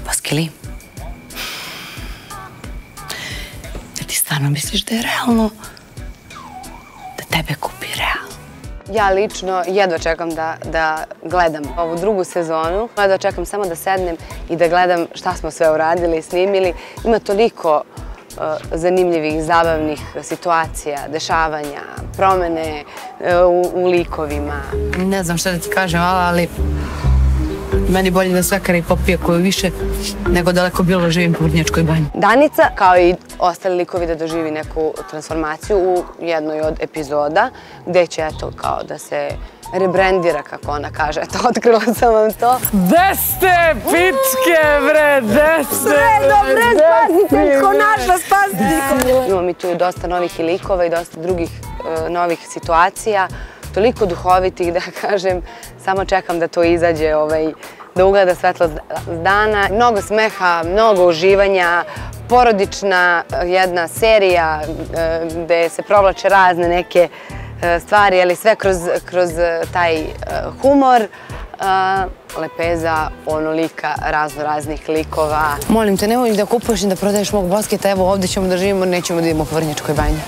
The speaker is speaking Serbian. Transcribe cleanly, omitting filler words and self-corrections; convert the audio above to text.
Vaskili, jer ti stvarno misliš da je realno da tebe kupi Real? Ja lično jedva čekam da gledam ovu drugu sezonu. Jedva čekam samo da sednem i da gledam šta smo sve uradili i snimili. Ima toliko zanimljivih, zabavnih situacija, dešavanja, promene u likovima. Ne znam šta da ti kažem, ali meni bolje da svekara i popije koju više nego daleko bilo živim po Vrnjačkoj banji. Danica, kao i ostali likovi, da doživi neku transformaciju u jednoj od epizoda, gde će, eto, kao da se rebrandira, kako ona kaže. Eto, otkrila sam vam to. Gde ste, pičke, bre, gde ste? Sredo, bre, spasiteljko naša, spasiteljko! Imamo mi tu dosta novih i likova i dosta drugih novih situacija. Toliko duhovitih, da kažem, samo čekam da to izađe, da ugleda svetlost dana. Mnogo smeha, mnogo uživanja, porodična jedna serija gde se provlače razne neke stvari, ali sve kroz taj humor. Lepeza onolika raznih likova. Molim te, nemoj da kupuješ i da prodaješ mog basketa, evo ovdje ćemo da živimo, nećemo da idemo po Vrnjačkoj banji.